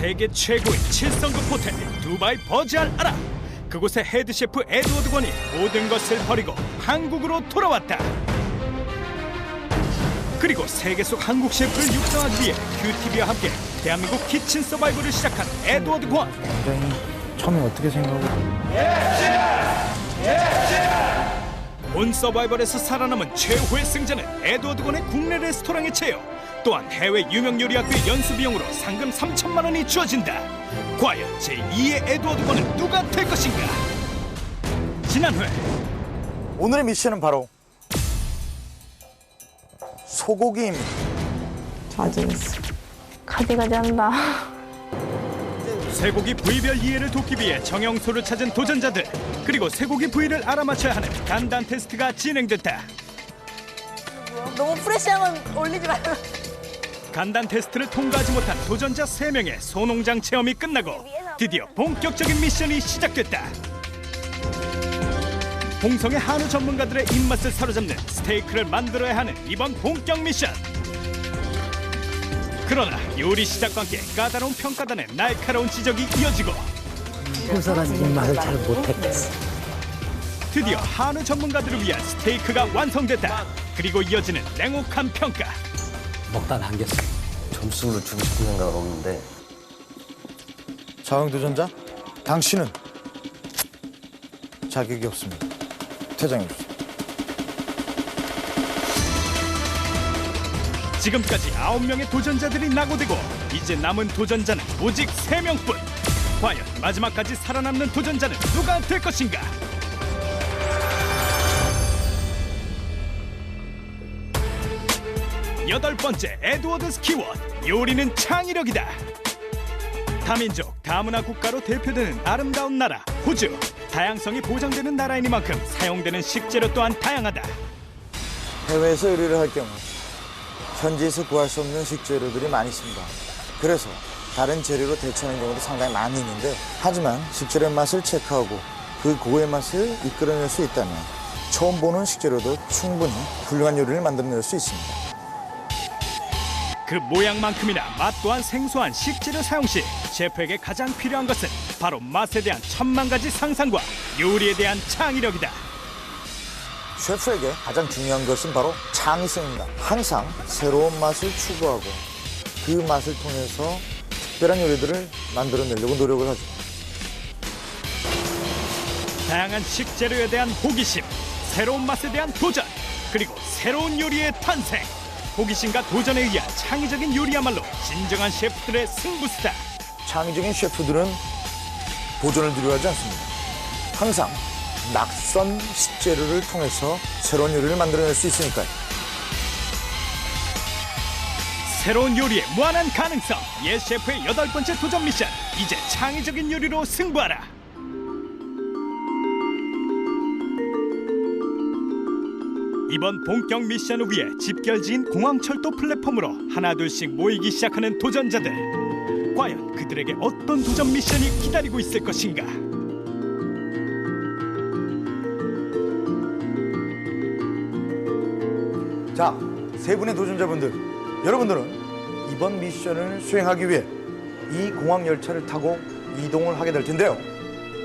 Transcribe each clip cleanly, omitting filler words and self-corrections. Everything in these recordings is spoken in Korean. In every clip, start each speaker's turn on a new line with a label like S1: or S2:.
S1: 세계 최고의 7성급 호텔 두바이 버즈알 아랍. 그곳의 헤드 셰프 에드워드 권이 모든 것을 버리고 한국으로 돌아왔다. 그리고 세계 속 한국 셰프를 육성하기 위해 큐티비와 함께 대한민국 키친 서바이벌을 시작한 에드워드 권.
S2: 굉장히 처음에 어떻게 생각하고
S1: 본 서바이벌에서 살아남은 최후의 승자는 에드워드 권의 국내 레스토랑에 채용. 또한 해외 유명 요리학교의 연수 비용으로 상금 3천만 원이 주어진다. 과연 제2의 에드워드 권은 누가 될 것인가? 지난 회
S2: 오늘의 미션은 바로 소고기입니다.
S3: 맞았어. 가지가지 한다.
S1: 쇠고기 부위별 이해를 돕기 위해 정형소를 찾은 도전자들, 그리고 쇠고기 부위를 알아맞혀야 하는 간단 테스트가 진행됐다.
S4: 너무 프레시한 건 올리지 말고.
S1: 간단 테스트를 통과하지 못한 도전자 3명의 소농장 체험이 끝나고 드디어 본격적인 미션이 시작됐다. 홍성의 한우 전문가들의 입맛을 사로잡는 스테이크를 만들어야 하는 이번 본격 미션. 그러나 요리 시작과 함께 까다로운 평가단의 날카로운 지적이 이어지고
S5: 호사가 입맛을 잘 못했겠어.
S1: 드디어 한우 전문가들을 위한 스테이크가 완성됐다. 그리고 이어지는 냉혹한 평가.
S5: 먹다 남겼어.
S6: 점수를 주고 싶은 생각은 없는데
S2: 자영 도전자, 당신은 자격이 없습니다. 퇴장해 주세요.
S1: 지금까지 9명의 도전자들이 낙오되고 이제 남은 도전자는 오직 3명뿐. 과연 마지막까지 살아남는 도전자는 누가 될 것인가? 여덟 번째 에드워드 스키워드. 요리는 창의력이다. 다민족, 다문화 국가로 대표되는 아름다운 나라 호주. 다양성이 보장되는 나라이니만큼 사용되는 식재료 또한 다양하다.
S2: 해외에서 요리를 할 경우 현지에서 구할 수 없는 식재료들이 많이 있습니다. 그래서 다른 재료로 대체하는 경우도 상당히 많이 있는데, 하지만 식재료의 맛을 체크하고 그 고유의 맛을 이끌어낼 수 있다면 처음 보는 식재료도 충분히 훌륭한 요리를 만들어낼 수 있습니다.
S1: 그 모양만큼이나 맛 또한 생소한 식재료 사용 시 셰프에게 가장 필요한 것은 바로 맛에 대한 천만 가지 상상과 요리에 대한 창의력이다.
S2: 셰프에게 가장 중요한 것은 바로 창의성입니다. 항상 새로운 맛을 추구하고 그 맛을 통해서 특별한 요리들을 만들어내려고 노력을 하죠.
S1: 다양한 식재료에 대한 호기심, 새로운 맛에 대한 도전, 그리고 새로운 요리의 탄생. 호기심과 도전에 의한 창의적인 요리야말로 진정한 셰프들의 승부수다.
S2: 창의적인 셰프들은 도전을 두려워하지 않습니다. 항상 낯선 식재료를 통해서 새로운 요리를 만들어낼 수 있으니까요.
S1: 새로운 요리의 무한한 가능성. 옛 셰프의 8번째 도전 미션. 이제 창의적인 요리로 승부하라. 이번 본격 미션을 위해 집결지인 공항철도 플랫폼으로 하나둘씩 모이기 시작하는 도전자들. 과연 그들에게 어떤 도전 미션이 기다리고 있을 것인가?
S2: 자, 세 분의 도전자분들, 여러분들은 이번 미션을 수행하기 위해 이 공항 열차를 타고 이동을 하게 될 텐데요.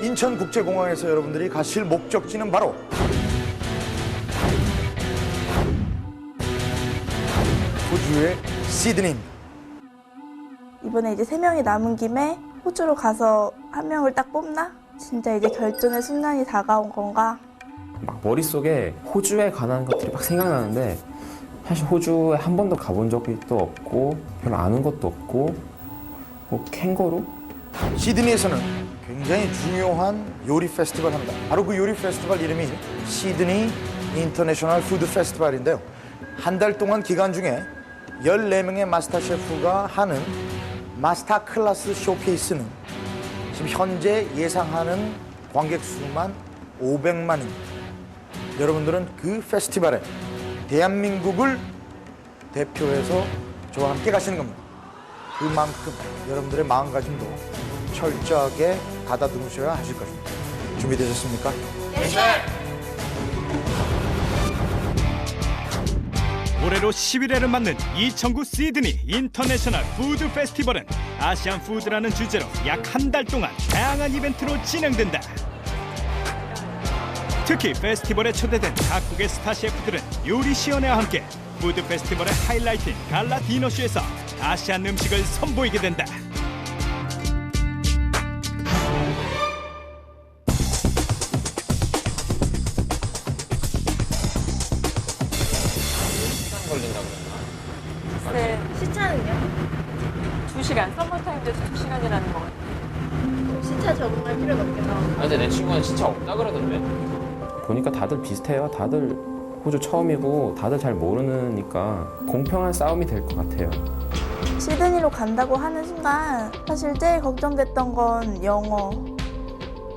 S2: 인천국제공항에서 여러분들이 가실 목적지는 바로 호주의 시드니입니다.
S3: 이번에 이제 3명이 남은 김에 호주로 가서 한 명을 딱 뽑나? 진짜 이제 결전의 순간이 다가온 건가?
S7: 막 머릿속에 호주에 관한 것들이 막 생각나는데, 사실 호주에 한 번도 가본 적이 또 없고 별로 아는 것도 없고, 뭐 캥거루?
S2: 시드니에서는 굉장히 중요한 요리 페스티벌을 합니다. 바로 그 요리 페스티벌 이름이 시드니 인터내셔널 푸드 페스티벌인데요. 한 달 동안 기간 중에 14명의 마스터 셰프가 하는 마스터 클래스 쇼케이스는 지금 현재 예상하는 관객 수만 500만입니다. 여러분들은 그 페스티벌에 대한민국을 대표해서 저와 함께 가시는 겁니다. 그만큼 여러분들의 마음가짐도 철저하게 가다듬으셔야 하실 것입니다. 준비되셨습니까?
S1: 올해로 11회를 맞는 2009 시드니 인터내셔널 푸드 페스티벌은 아시안 푸드라는 주제로 약 한 달 동안 다양한 이벤트로 진행된다. 특히 페스티벌에 초대된 각국의 스타 셰프들은 요리 시연회와 함께 푸드 페스티벌의 하이라이트인 갈라 디너쇼에서 아시안 음식을 선보이게 된다.
S4: 네, 시차는요?
S8: 2시간, 서머타임에서 2시간이라는 거 같아요.
S3: 시차 적응할 필요가 없겠다.
S9: 근데 내 친구는 진짜 없다 그러던데.
S7: 보니까 다들 비슷해요. 다들 호주 처음이고 다들 잘 모르니까 공평한 싸움이 될 것 같아요.
S3: 시드니로 간다고 하는 순간 사실 제일 걱정됐던 건 영어.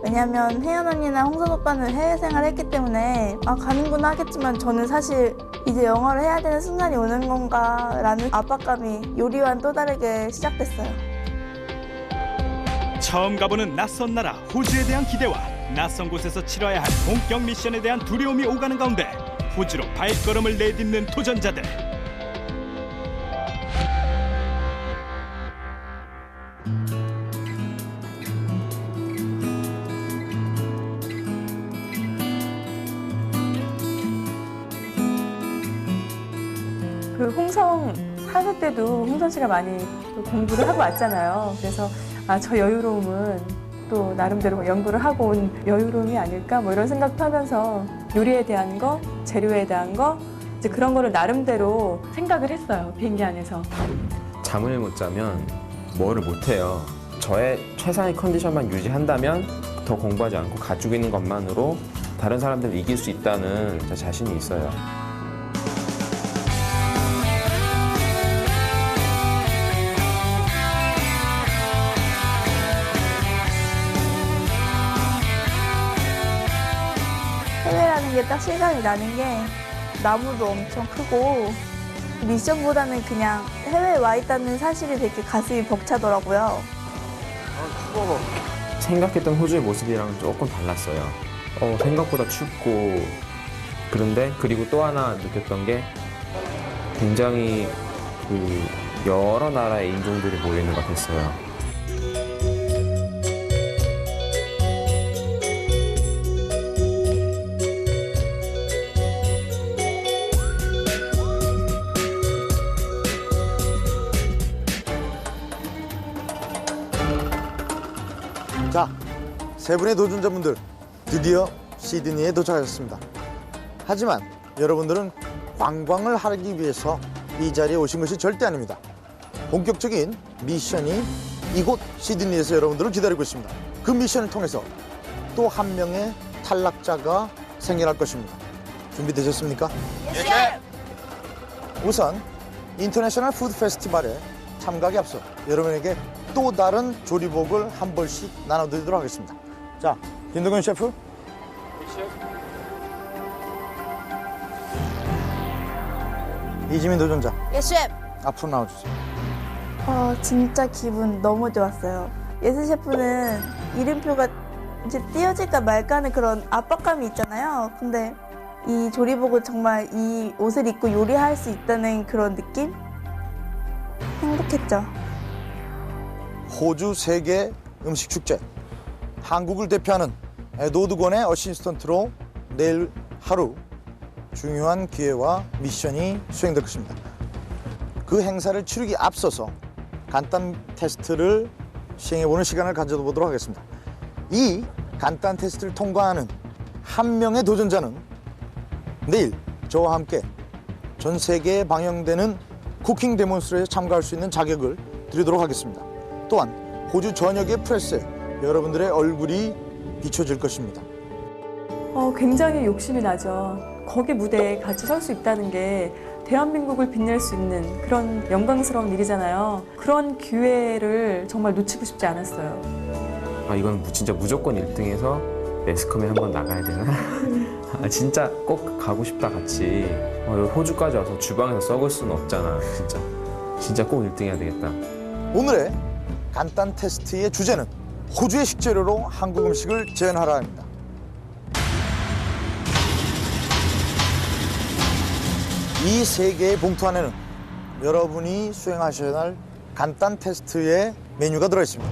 S3: 왜냐면 혜연 언니나 홍선 오빠는 해외 생활했기 때문에 가는구나 하겠지만 저는 사실 이제 영어를 해야 되는 순간이 오는 건가라는 압박감이 요리와는 또 다르게 시작됐어요.
S1: 처음 가보는 낯선 나라 호주에 대한 기대와 낯선 곳에서 치러야 할 본격 미션에 대한 두려움이 오가는 가운데 호주로 발걸음을 내딛는 도전자들.
S8: 그 홍성 하는 때도 홍선 씨가 많이 또 공부를 하고 왔잖아요. 그래서 저 여유로움은 또 나름대로 연구를 하고 온 여유로움이 아닐까 뭐 이런 생각도 하면서 요리에 대한 거, 재료에 대한 거 이제 그런 거를 나름대로 생각을 했어요. 비행기 안에서.
S7: 잠을 못 자면 뭐를 못 해요. 저의 최상의 컨디션만 유지한다면 더 공부하지 않고 가지고 있는 것만으로 다른 사람들을 이길 수 있다는 제 자신이 있어요.
S3: 해외라는 게 딱 실감이 나는 게 나무도 엄청 크고 미션보다는 그냥 해외에 와 있다는 사실이 되게 가슴이 벅차더라고요.
S7: 생각했던 호주의 모습이랑 조금 달랐어요. 생각보다 춥고 그런데 그리고 또 하나 느꼈던 게 굉장히 여러 나라의 인종들이 모여 있는 것 같았어요.
S2: 자, 세 분의 도전자분들 드디어 시드니에 도착하셨습니다. 하지만 여러분들은 관광을 하기 위해서 이 자리에 오신 것이 절대 아닙니다. 본격적인 미션이 이곳 시드니에서 여러분들을 기다리고 있습니다. 그 미션을 통해서 또 한 명의 탈락자가 생겨날 것입니다. 준비되셨습니까? 예! 우선 인터내셔널 푸드 페스티벌에 참가하기 앞서 여러분에게 또 다른 조리복을 한 벌씩 나눠드리도록 하겠습니다. 자, 김동현 셰프. 이지민 도전자.
S4: 예, 셰프.
S2: 앞으로 나와주세요.
S3: 진짜 기분 너무 좋았어요. 예슬 셰프는 이름표가 이제 띄어질까 말까 하는 그런 압박감이 있잖아요. 근데 이 조리복은 정말 이 옷을 입고 요리할 수 있다는 그런 느낌? 행복했죠.
S2: 호주 세계 음식 축제. 한국을 대표하는 에드워드 권의 어시스턴트로 내일 하루 중요한 기회와 미션이 수행될 것입니다. 그 행사를 치르기 앞서서 간단 테스트를 시행해보는 시간을 가져보도록 하겠습니다. 이 간단 테스트를 통과하는 한 명의 도전자는 내일 저와 함께 전 세계에 방영되는 쿠킹 데몬스트레이션에 참가할 수 있는 자격을 드리도록 하겠습니다. 또한 호주 전역의 프레스에 여러분들의 얼굴이 비춰질 것입니다.
S8: 굉장히 욕심이 나죠. 거기 무대에 같이 설 수 있다는 게 대한민국을 빛낼 수 있는 그런 영광스러운 일이잖아요. 그런 기회를 정말 놓치고 싶지 않았어요.
S7: 이건 진짜 무조건 1등해서 매스컴에 한번 나가야 되나? 진짜 꼭 가고 싶다 같이. 호주까지 와서 주방에서 썩을 수는 없잖아. 진짜 꼭 1등 해야 되겠다.
S2: 오늘의 간단 테스트의 주제는 호주의 식재료로 한국 음식을 재현하라입니다. 이 세 개의 봉투 안에는 여러분이 수행하셔야 할 간단 테스트의 메뉴가 들어있습니다.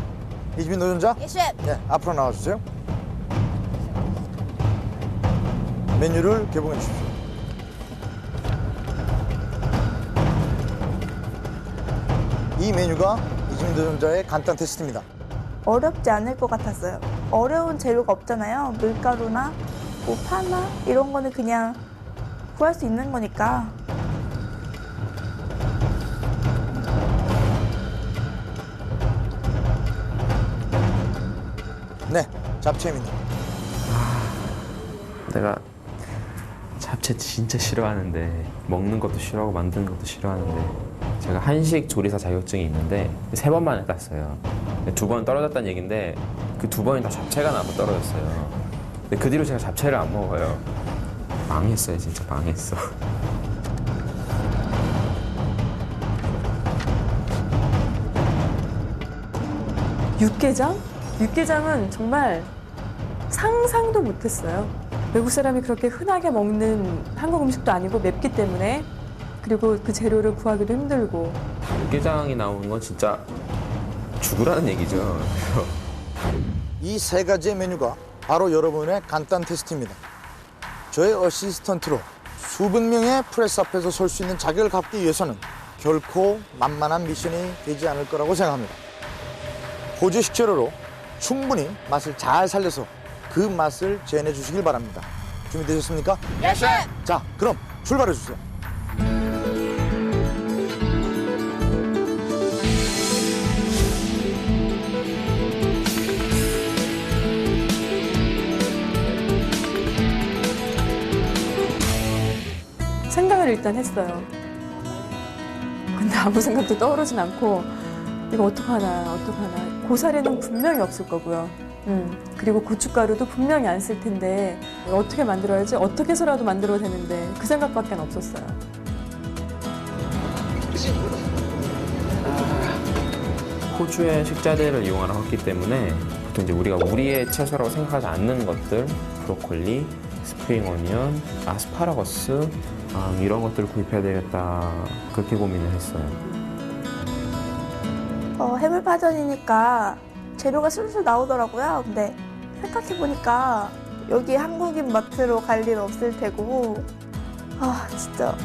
S2: 이지민 도전자,
S4: 예, 셰프.
S2: 네, 앞으로 나와주세요. 메뉴를 개봉해 주십시오. 이 메뉴가 이지민 도전자의 간단 테스트입니다.
S3: 어렵지 않을 것 같았어요. 어려운 재료가 없잖아요. 밀가루나 뭐 파나 이런 거는 그냥 구할 수 있는 거니까.
S2: 네, 잡채입니다.
S7: 내가 잡채 진짜 싫어하는데 먹는 것도 싫어하고 만드는 것도 싫어하는데 제가 한식 조리사 자격증이 있는데 3번 만에 땄어요. 2번 떨어졌다는 얘기인데 그 2번이 다 잡채가 나고 떨어졌어요. 근데 그 뒤로 제가 잡채를 안 먹어요. 망했어요, 진짜 망했어.
S8: 육개장? 육개장은 정말 상상도 못했어요. 외국 사람이 그렇게 흔하게 먹는 한국 음식도 아니고 맵기 때문에 그리고 그 재료를 구하기도 힘들고
S7: 육개장이 나오는 건 진짜 죽으라는 얘기죠.
S2: 이 세 가지의 메뉴가 바로 여러분의 간단 테스트입니다. 저의 어시스턴트로 수백 명의 프레스 앞에서 설 수 있는 자격을 갖기 위해서는 결코 만만한 미션이 되지 않을 거라고 생각합니다. 호주 식재료로 충분히 맛을 잘 살려서 그 맛을 재현해 주시길 바랍니다. 준비되셨습니까?
S4: 예, 셰프.
S2: 자, 그럼 출발해 주세요.
S8: 생각을 일단 했어요. 근데 아무 생각도 떠오르진 않고 이거 어떡하나. 고사리는 분명히 없을 거고요. 그리고 고춧가루도 분명히 안 쓸 텐데 어떻게 만들어야지? 어떻게 해서라도 만들어야 되는데 그 생각밖에 없었어요.
S7: 호주의 식자재를 이용하는 했기 때문에 보통 이제 우리가 우리의 채소라고 생각하지 않는 것들, 브로콜리, 스프링 어니언, 아스파라거스 이런 것들을 구입해야 되겠다 그렇게 고민을 했어요.
S3: 해물파전이니까 재료가 술술 나오더라고요. 근데 생각해보니까 여기 한국인 마트로 갈 일 없을 테고 진짜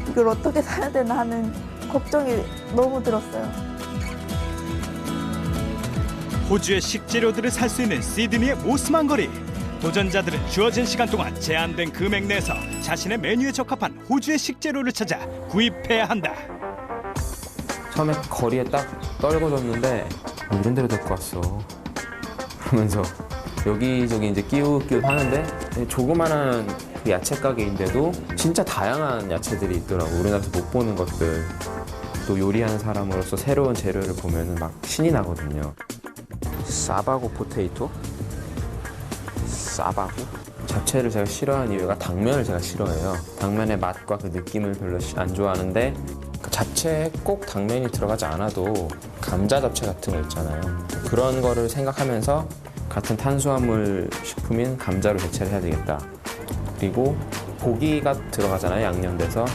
S3: 이걸 어떻게 사야 되나 하는 걱정이 너무 들었어요.
S1: 호주의 식재료들을 살 수 있는 시드니의 모스만 거리. 도전자들은 주어진 시간 동안 제한된 금액 내에서 자신의 메뉴에 적합한 호주의 식재료를 찾아 구입해야 한다.
S7: 처음에 거리에 딱 떨궈졌는데 이런 데로 데리고 왔어. 그러면서 여기저기 이제 끼웃끼웃 하는데 조그만한 그 야채 가게인데도 진짜 다양한 야채들이 있더라고. 우리나라에서 못 보는 것들. 또 요리하는 사람으로서 새로운 재료를 보면은 막 신이 나거든요. 사바고 포테이토? 사바고? 잡채를 제가 싫어하는 이유가 당면을 제가 싫어해요. 당면의 맛과 그 느낌을 별로 안 좋아하는데 그 잡채에 꼭 당면이 들어가지 않아도 감자 잡채 같은 거 있잖아요. 그런 거를 생각하면서 같은 탄수화물 식품인 감자로 대체를 해야 되겠다. 그리고 고기가 들어가잖아요, 양념돼서.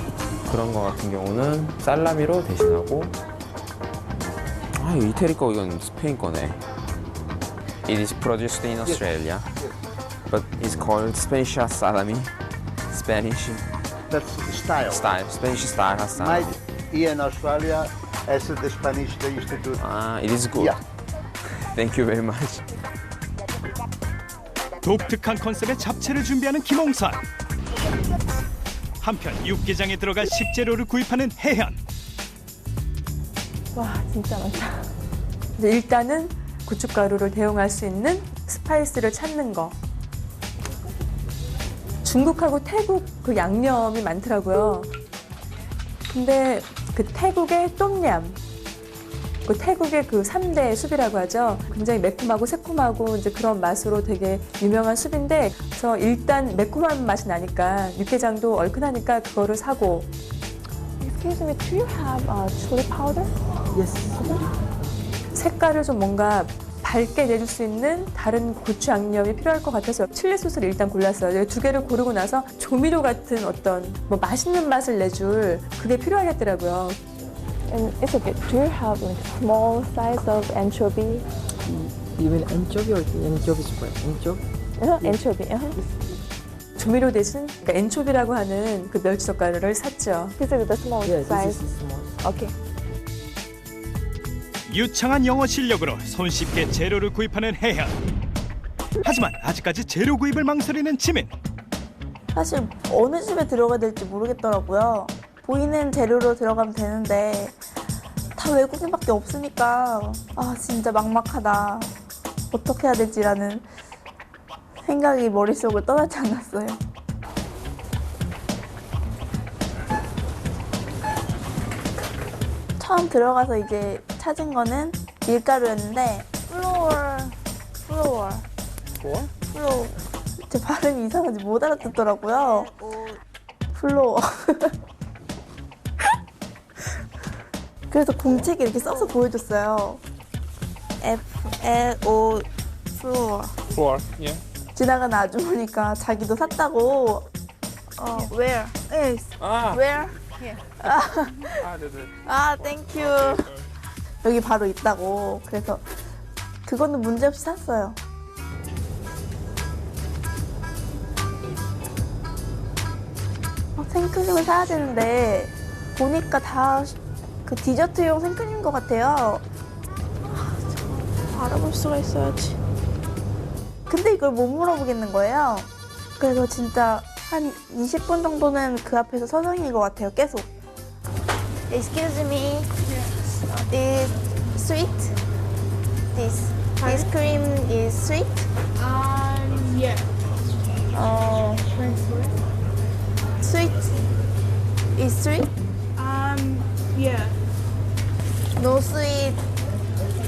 S7: 그런 거 같은 경우는 살라미로 대신하고 이거 이태리 거 이건 스페인 거네. It is produced in Australia, but it's called Spanish salami. Spanish
S10: That's style.
S7: Spanish style salami.
S10: Made here in Australia, as the Spanish they used to do.
S7: It is good.
S10: Yeah.
S7: Thank you very much.
S1: 독특한 컨셉의 잡채를 준비하는 김홍선. 한편 육개장에 들어갈 식재료를 구입하는 혜현.
S8: 와, 진짜 많다. 이제 일단은 고춧가루를 대용할 수 있는 스파이스를 찾는 거. 중국하고 태국 그 양념이 많더라고요. 근데 그 태국의 똠얌, 그 태국의 그 3대 숲이라고 하죠. 굉장히 매콤하고 새콤하고 이제 그런 맛으로 되게 유명한 숲인데, 그래서 일단 매콤한 맛이 나니까 육개장도 얼큰하니까 그거를 사고.
S4: Excuse me, do you have chili powder?
S8: 색깔을 좀 뭔가 밝게 내줄 수 있는 다른 고추 양념이 필요할 것 같아서 칠리 소스를 일단 골랐어요. 두 개를 고르고 나서 조미료 같은 어떤 뭐 맛있는 맛을 내줄 그게 필요하겠더라고요.
S11: And it's okay. Do you have like small size of anchovy?
S5: You mean anchovy or anchovy spread? Anchovy?
S11: Anchovy.
S8: 조미료 대신 그러니까 엔초비라고 하는 그 멸치 젓갈을 샀죠.
S11: This is the small
S5: Yeah,
S11: size.
S5: this is small.
S11: Okay.
S1: 유창한 영어 실력으로 손쉽게 재료를 구입하는 혜연. 하지만 아직까지 재료 구입을 망설이는 지민.
S3: 사실 어느 집에 들어가야 될지 모르겠더라고요. 보이는 재료로 들어가면 되는데 다 외국인밖에 없으니까 아 진짜 막막하다. 어떻게 해야 되지라는 생각이 머릿속을 떠나지 않았어요. 처음 들어가서 이제 찾은 거는 밀가루였는데 플로어 제 발음이 이상한지 못 알아듣더라고요. 플로어 그래서 공책에 이렇게 써서 보여줬어요. F-L-O 플로어
S9: Floor, yeah.
S3: 지나가는 아주머니가 자기도 샀다고 where? Yes. Where? 땡큐. 여기 바로 있다고. 그래서 그거는 문제없이 샀어요. 생크림을 사야 되는데 보니까 다 그 디저트용 생크림인 것 같아요. 알아볼 수가 있어야지. 근데 이걸 못 물어보겠는 거예요. 그래서 진짜 한 20분 정도는 그 앞에서 서서 있는 것 같아요. 계속. Excuse me. Is sweet? This cream is sweet?
S4: Yeah.
S3: Sweet? Is sweet?
S4: Yeah.
S3: No sweet.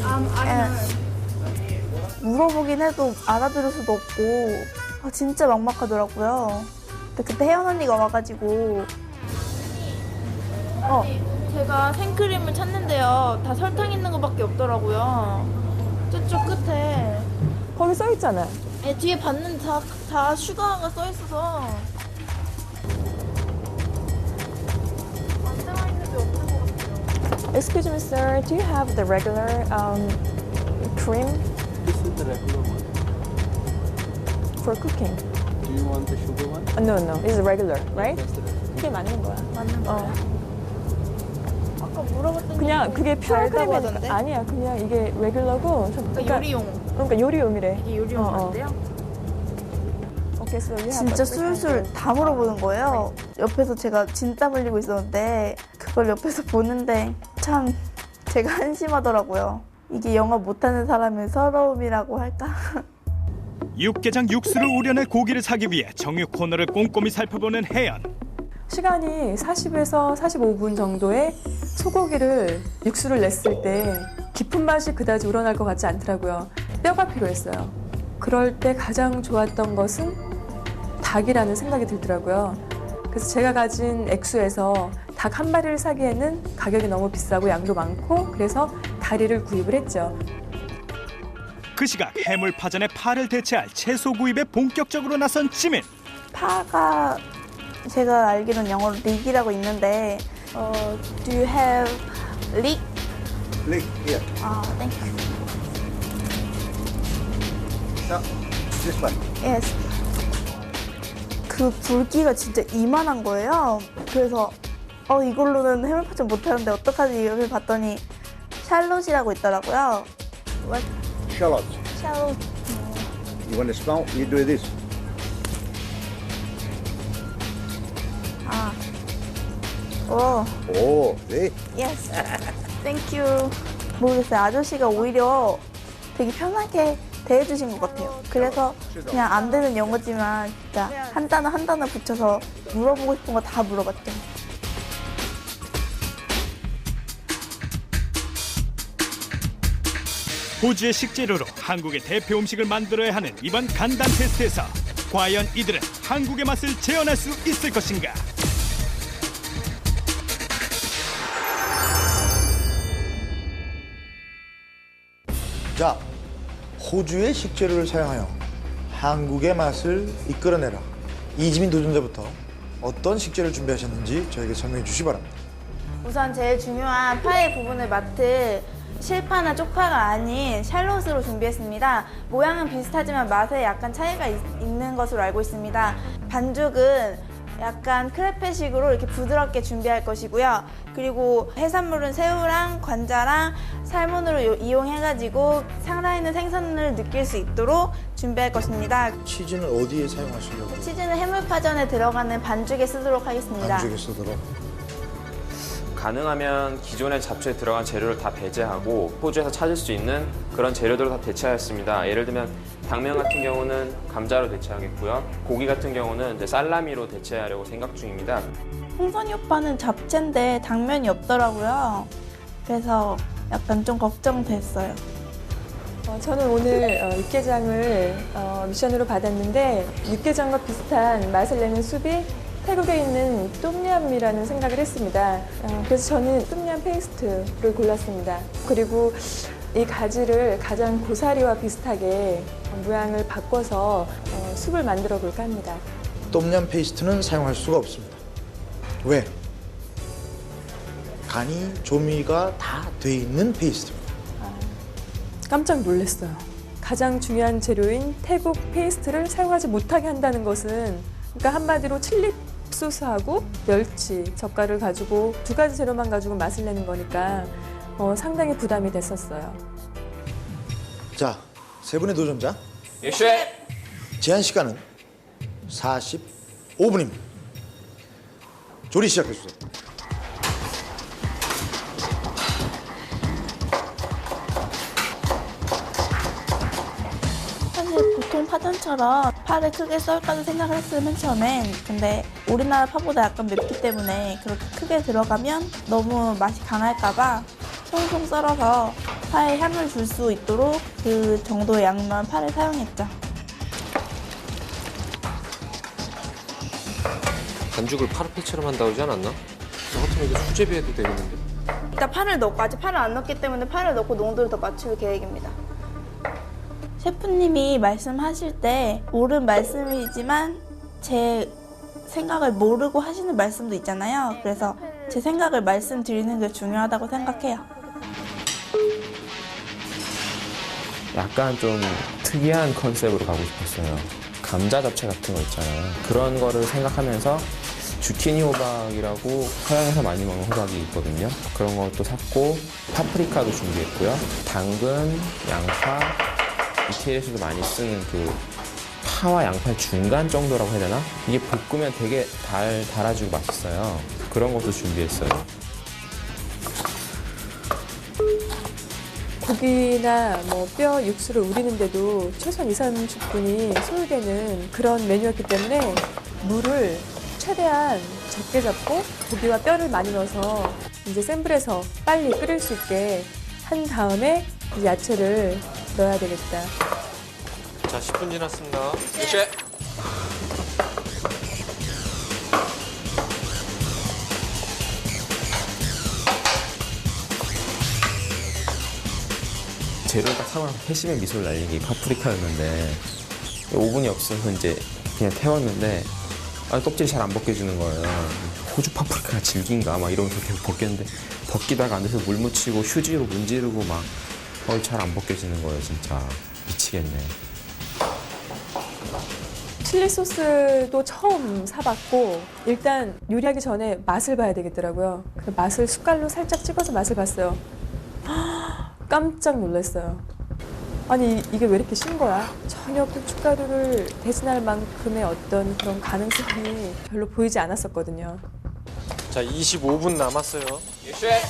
S4: I
S3: 물어보긴 해도 알아들을 수도 없고 진짜 막막하더라고요. 근데 그때 혜연 언니가 와가지고
S4: 제가 생크림을 찾는데요. 다 설탕 있는 거밖에 없더라고요. 저쪽 끝에.
S8: 거기 써 있잖아요.
S4: 네, 뒤에 봤는데 다 슈가가 써 있어서. 안 들어 있는 게 없는 것 같아요.
S11: Excuse me, sir. Do you have the regular cream
S10: This is the regular one.
S11: for cooking?
S10: Do you want the sugar one?
S11: No. This is regular, right?
S10: That's the regular.
S11: 그게 맞는 거야.
S3: 맞는 거예요. 아까 물어봤더니
S11: 그냥 그게 퓨어
S3: 달다고
S11: 크림이
S3: 하던데?
S11: 아니야. 그냥 이게 레귤러고.
S4: 그러니까 요리용.
S11: 그러니까 요리용이래.
S4: 이게 요리용 같은데요?
S11: Okay, so you have
S3: 진짜
S11: a different
S3: 술술 다 물어보는 거예요. 옆에서 제가 진땀 흘리고 있었는데 그걸 옆에서 보는데 참 제가 한심하더라고요. 이게 영어 못하는 사람의 서러움이라고 할까?
S1: 육개장 육수를 우려낼 고기를 사기 위해 정육 코너를 꼼꼼히 살펴보는 혜연.
S8: 시간이 40에서 45분 정도의 소고기를 육수를 냈을 때 깊은 맛이 그다지 우러날 것 같지 않더라고요. 뼈가 필요했어요. 그럴 때 가장 좋았던 것은 닭이라는 생각이 들더라고요. 그래서 제가 가진 액수에서 닭 한 마리를 사기에는 가격이 너무 비싸고 양도 많고 그래서 다리를 구입을 했죠.
S1: 그 시각 해물파전에 파를 대체할 채소 구입에 본격적으로 나선 지민.
S3: 파가 제가 알기로는 영어로 릭이라고 있는데 Do you have 릭?
S10: Click here.
S3: 땡큐.
S10: No, this one.
S3: Yes. 그 굵기가 진짜 이만한 거예요. 그래서 이걸로는 해물파전 못하는데 어떡하지 이렇게 봤더니 샬롯이라고 있더라고요. What?
S10: Shallots.
S3: 샬롯.
S10: You want to small? You do this.
S3: 오.
S10: Oh, see?
S3: Yes. Thank you. 모르겠어요. 아저씨가 오히려 되게 편하게 대해주신 것 같아요. 그래서 그냥 안 되는 영어지만 진짜 한 단어 한 단어 붙여서 물어보고 싶은 거 다 물어봤죠.
S1: 호주의 식재료로 한국의 대표 음식을 만들어야 하는 이번 간단 테스트에서 과연 이들은 한국의 맛을 재현할 수 있을 것인가?
S2: 자, 호주의 식재료를 사용하여 한국의 맛을 이끌어내라. 이지민 도전자부터 어떤 식재료를 준비하셨는지 저에게 설명해 주시기 바랍니다.
S3: 우선 제일 중요한 파의 부분을 맡을 실파나 쪽파가 아닌 샬롯으로 준비했습니다. 모양은 비슷하지만 맛에 약간 차이가 있는 것으로 알고 있습니다. 반죽은 약간 크레페식으로 이렇게 부드럽게 준비할 것이고요. 그리고 해산물은 새우랑 관자랑 살몬으로 이용해가지고 살아있는 생선을 느낄 수 있도록 준비할 것입니다.
S2: 치즈는 어디에 사용하시려고?
S3: 치즈는 해물파전에 들어가는 반죽에 쓰도록 하겠습니다.
S2: 반죽에 쓰도록.
S7: 가능하면 기존의 잡초에 들어간 재료를 다 배제하고 호주에서 찾을 수 있는 그런 재료들을 다 대체하였습니다. 예를 들면 당면 같은 경우는 감자로 대체하겠고요. 고기 같은 경우는 이제 살라미로 대체하려고 생각 중입니다.
S3: 홍선이 오빠는 잡채인데 당면이 없더라고요. 그래서 약간 좀 걱정됐어요.
S8: 저는 오늘 육개장을 미션으로 받았는데 육개장과 비슷한 맛을 내는 숲이 태국에 있는 똠얌이라는 생각을 했습니다. 그래서 저는 똠얌 페이스트를 골랐습니다. 그리고 이 가지를 가장 고사리와 비슷하게 모양을 바꿔서 숲을 만들어 볼까 합니다.
S2: 똠얌 페이스트는 사용할 수가 없습니다. 왜? 간이 조미가 다 돼 있는 페이스트입니다.
S8: 깜짝 놀랐어요. 가장 중요한 재료인 태국 페이스트를 사용하지 못하게 한다는 것은 그러니까 한마디로 칠리 소스하고 멸치, 젓갈을 가지고 두 가지 재료만 가지고 맛을 내는 거니까 상당히 부담이 됐었어요.
S2: 자, 세 분의 도전자.
S9: 예.
S2: 제한 시간은 45분입니다. 조리 시작해 주세요.
S3: 사실 보통 파전처럼 파를 크게 썰까도 생각을 했어요, 맨 처음엔. 근데 우리나라 파보다 약간 맵기 때문에 그렇게 크게 들어가면 너무 맛이 강할까봐 송송 썰어서 파에 향을 줄 수 있도록 그 정도의 양만 파를 사용했죠.
S9: 반죽을 파르페처럼 한다고 하지 않았나? 저 같으면 이거 수제비해도 되겠는데?
S3: 일단 파를 넣고, 아직 파를 안 넣기 때문에 파를 넣고 농도를 더 맞출 계획입니다. 셰프님이 말씀하실 때 옳은 말씀이지만 제 생각을 모르고 하시는 말씀도 있잖아요. 그래서 제 생각을 말씀드리는 게 중요하다고 생각해요.
S7: 약간 좀 특이한 컨셉으로 가고 싶었어요. 감자 잡채 같은 거 있잖아요. 그런 거를 생각하면서 주키니 호박이라고 서양에서 많이 먹는 호박이 있거든요. 그런 것도 샀고 파프리카도 준비했고요. 당근, 양파, 이태리에서도 많이 쓰는 그 파와 양파의 중간 정도라고 해야 되나? 이게 볶으면 되게 달아지고 맛있어요. 그런 것도 준비했어요.
S8: 고기나 뼈 육수를 우리는데도 최소한 2~30분이 소요되는 그런 메뉴였기 때문에 물을 최대한 적게 잡고 고기와 뼈를 많이 넣어서 이제 센 불에서 빨리 끓일 수 있게 한 다음에 이 야채를 넣어야 되겠다.
S9: 자, 10분 지났습니다. 예.
S7: 재료를 딱 사고 나서 회심의 미소를 날린 게 파프리카였는데 5분이 없어서 이제 그냥 태웠는데 껍질이 잘 안 벗겨지는 거예요. 호주 파프리카가 질긴가 막 이러면서 계속 벗겼는데 벗기다가 안 돼서 물 묻히고 휴지로 문지르고 막 잘 안 벗겨지는 거예요. 진짜 미치겠네.
S8: 칠리 소스도 처음 사봤고 일단 요리하기 전에 맛을 봐야 되겠더라고요. 그 맛을 숟갈로 살짝 찍어서 맛을 봤어요. 깜짝 놀랐어요. 아니 이게 왜 이렇게 신 거야? 전혀 고춧가루를 대신할 만큼의 어떤 그런 가능성이 별로 보이지 않았었거든요.
S9: 자, 25분 남았어요. 예.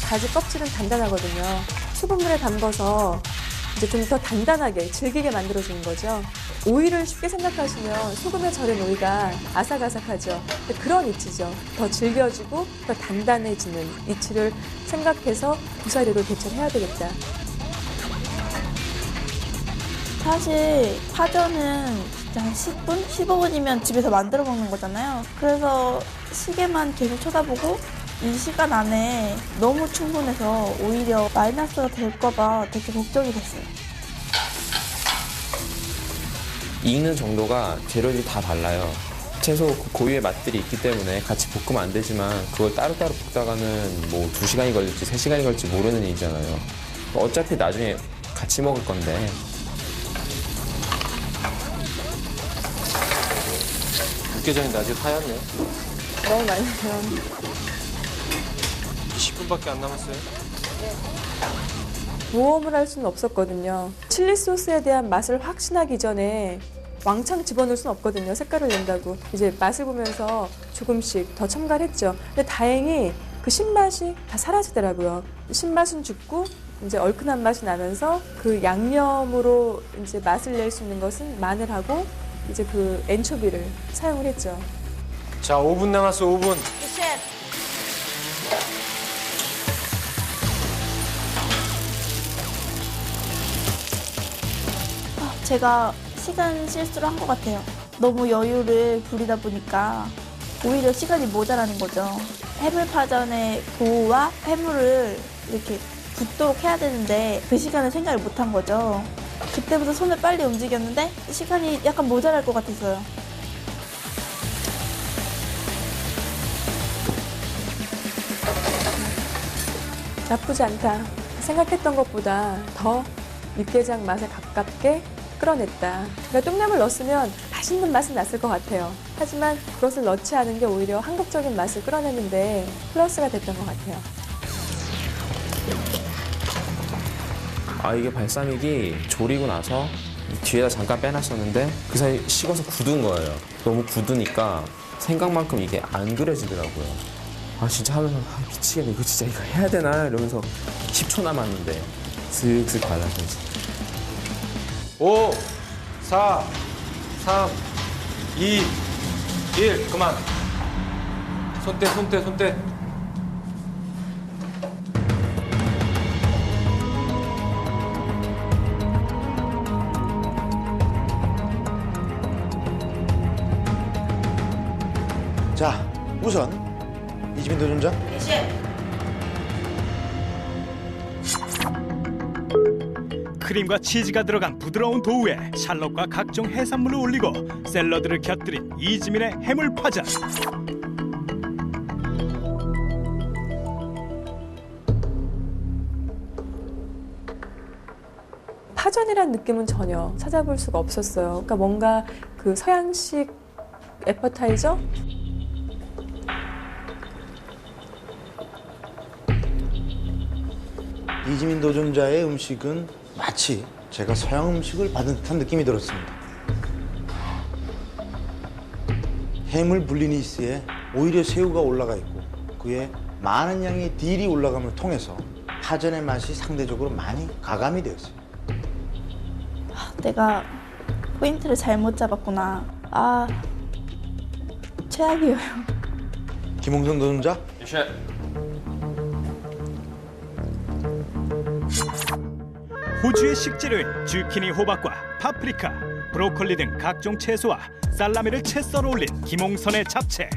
S8: 가지 껍질은 단단하거든요. 수분물에 담궈서 이제 좀 더 단단하게 질기게 만들어주는 거죠. 오이를 쉽게 생각하시면 소금에 절인 오이가 아삭아삭하죠. 근데 그런 이치죠. 더 질겨지고 더 단단해지는 이치를 생각해서 고사리로 대체를 해야 되겠다.
S3: 사실 파전은 이렇게 한 10분? 15분이면 집에서 만들어 먹는 거잖아요. 그래서 시계만 계속 쳐다보고 이 시간 안에 너무 충분해서 오히려 마이너스가 될까봐 되게 걱정이 됐어요.
S7: 익는 정도가 재료들이 다 달라요. 채소 고유의 맛들이 있기 때문에 같이 볶으면 안 되지만 그걸 따로따로 볶다가는 뭐 2시간이 걸릴지 3시간이 걸릴지 모르는 일이잖아요. 어차피 나중에 같이 먹을 건데.
S9: 육개장인데 아직 하얗네.
S11: 너무 맛있어요.
S9: 20분밖에 안 남았어요.
S8: 모험을 할 수는 없었거든요. 칠리 소스에 대한 맛을 확신하기 전에 왕창 집어넣을 수는 없거든요. 색깔을 낸다고. 이제 맛을 보면서 조금씩 더 첨가를 했죠. 근데 다행히 그 신맛이 다 사라지더라고요. 신맛은 죽고 이제 얼큰한 맛이 나면서 그 양념으로 이제 맛을 낼 수 있는 것은 마늘하고 이제 그 엔초비를 사용을 했죠.
S9: 자, 5분 남았어, 5분.
S3: 제가 시간 실수를 한 것 같아요. 너무 여유를 부리다 보니까 오히려 시간이 모자라는 거죠. 해물파전의 도우와 해물을 이렇게 붙도록 해야 되는데 그 시간을 생각을 못한 거죠. 그때부터 손을 빨리 움직였는데 시간이 약간 모자랄 것 같았어요.
S8: 나쁘지 않다. 생각했던 것보다 더 육개장 맛에 가깝게 끌어냈다. 그러니까 똥량을 넣었으면 맛있는 맛은 났을 것 같아요. 하지만 그것을 넣지 않은 게 오히려 한국적인 맛을 끌어내는데 플러스가 됐던 것 같아요.
S7: 아, 이게 발사믹이 졸이고 나서 뒤에다 잠깐 빼놨었는데 그 사이 식어서 굳은 거예요. 너무 굳으니까 생각만큼 이게 안 그려지더라고요. 아, 진짜 하면서 미치겠네. 이거 진짜 이거 해야 되나? 이러면서 10초 남았는데 슬슬 발라서 이제
S9: 5, 4, 3, 2, 1. 그만. 손 떼, 손 떼, 손 떼.
S2: 자, 우선 이지민 도전자.
S1: 크림과 치즈가 들어간 부드러운 도우에 샬롯과 각종 해산물을 올리고 샐러드를 곁들인 이지민의 해물파전.
S8: 파전이란 느낌은 전혀 찾아볼 수가 없었어요. 그러니까 뭔가 그 서양식 애퍼타이저?
S2: 이지민 도전자의 음식은 마치 제가 서양 음식을 받은 듯한 느낌이 들었습니다. 해물 블리니스에 오히려 새우가 올라가 있고 그에 많은 양의 딜이 올라감을 통해서 파전의 맛이 상대적으로 많이 가감이 되었어요.
S3: 내가 포인트를 잘못 잡았구나. 아, 최악이에요.
S2: 김홍성 도전자.
S1: 호주의 식재료인 주키니, 호박과 파프리카, 브로콜리 등 각종 채소와 살라미를 채 썰어 올린 김홍선의 잡채.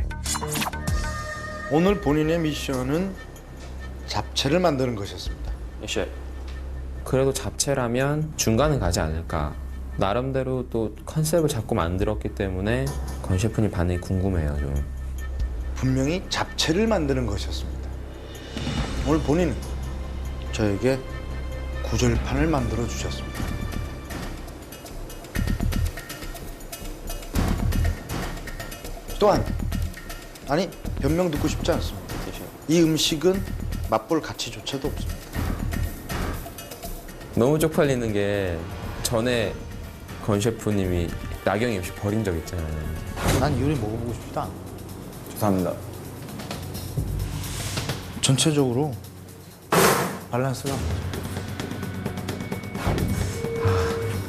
S2: 오늘 본인의 미션은 잡채를 만드는 것이었습니다.
S7: 그래도 잡채라면 중간은 가지 않을까. 나름대로 또 컨셉을 잡고 만들었기 때문에 권 셰프님 반응이 궁금해요, 좀.
S2: 분명히 잡채를 만드는 것이었습니다. 오늘 본인은 저에게 구절판을 만들어 주셨습니다. 또한 아니 변명 듣고 싶지 않습니다. 이 음식은 맛볼 가치조차도 없습니다.
S7: 너무 쪽팔리는 게 전에 권 셰프님이 나경이 없이 버린 적 있잖아요.
S2: 난 요리 먹어보고 싶지도 않아.
S7: 죄송합니다.
S2: 전체적으로 밸런스가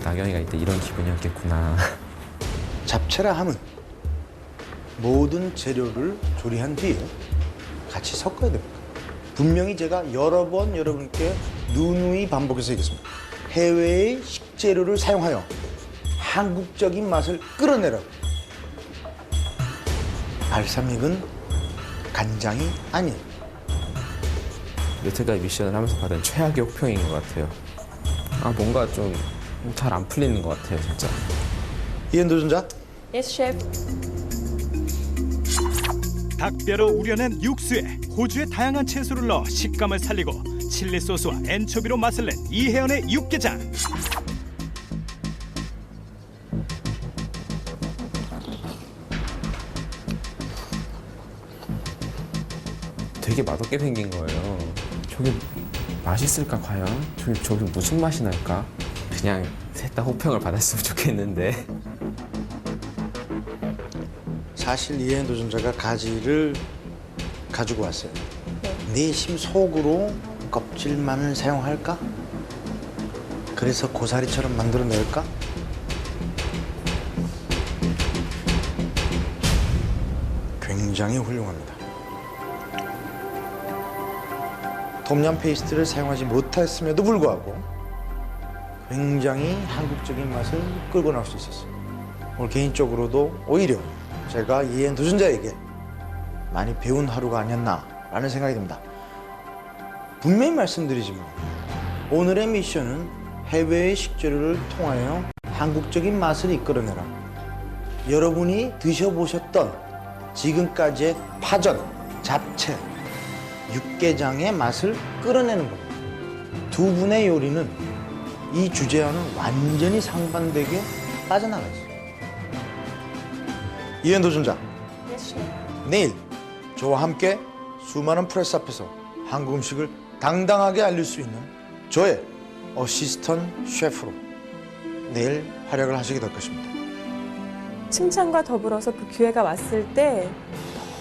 S7: 나경이가 이때 이런 기분이었겠구나.
S2: 잡채라 함은 모든 재료를 조리한 뒤에 같이 섞어야 됩니다. 분명히 제가 여러 번 여러분께 누누이 반복해서 얘기했습니다. 해외의 식재료를 사용하여 한국적인 맛을 끌어내라고. 발사믹은 간장이 아니에요.
S7: 여태까지 미션을 하면서 받은 최악의 혹평인 것 같아요. 뭔가 좀 잘 안 풀리는 것 같아요, 진짜.
S2: 이엔 도전자.
S11: Yes, chef.
S1: 닭뼈로 우려낸 육수에 호주의 다양한 채소를 넣어 식감을 살리고 칠리 소스와 엔초비로 맛을 낸 이혜연의 육개장.
S7: 되게 맛없게 생긴 거예요. 저게 맛있을까 과연? 저게 무슨 맛이 날까? 그냥 셋 다 호평을 받았으면 좋겠는데.
S2: 사실 이엔 도전자가 가지를 가지고 왔어요. 내심 속으로 껍질만을 사용할까? 그래서 고사리처럼 만들어낼까? 굉장히 훌륭합니다. 톰얌 페이스트를 사용하지 못했음에도 불구하고 굉장히 한국적인 맛을 끌고 나올 수 있었어요. 오늘 개인적으로도 오히려 제가 이엔 도전자에게 많이 배운 하루가 아니었나라는 생각이 듭니다. 분명히 말씀드리지만 오늘의 미션은 해외의 식재료를 통하여 한국적인 맛을 이끌어내라. 여러분이 드셔보셨던 지금까지의 파전, 잡채, 육개장의 맛을 끌어내는 겁니다. 두 분의 요리는 이 주제와는 완전히 상반되게 빠져나가 있어요. 이엔 도전자,
S11: Yes, chef.
S2: 내일 저와 함께 수많은 프레스 앞에서 한국 음식을 당당하게 알릴 수 있는 저의 어시스턴트 셰프로 내일 활약을 하시게 될 것입니다.
S8: 칭찬과 더불어서 그 기회가 왔을 때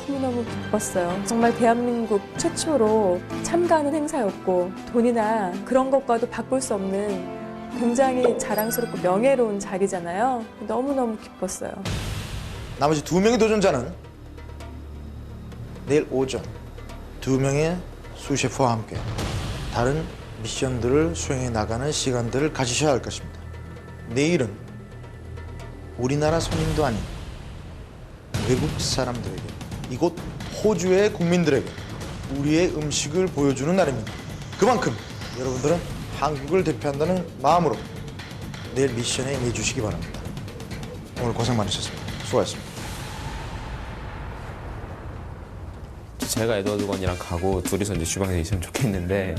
S8: 너무너무 기뻤어요. 정말 대한민국 최초로 참가하는 행사였고 돈이나 그런 것과도 바꿀 수 없는 굉장히 자랑스럽고 명예로운 자리잖아요. 너무너무 기뻤어요.
S2: 나머지 두 명의 도전자는 내일 오전 두 명의 수셰프와 함께 다른 미션들을 수행해 나가는 시간들을 가지셔야 할 것입니다. 내일은 우리나라 손님도 아닌 외국 사람들에게, 이곳 호주의 국민들에게 우리의 음식을 보여주는 날입니다. 그만큼 여러분들은 한국을 대표한다는 마음으로 내일 미션에 임해주시기 바랍니다. 오늘 고생 많으셨습니다. 수고하셨습니다.
S7: 제가 에드워드 건이랑 가고 둘이서 이제 주방에서 있으면 좋겠는데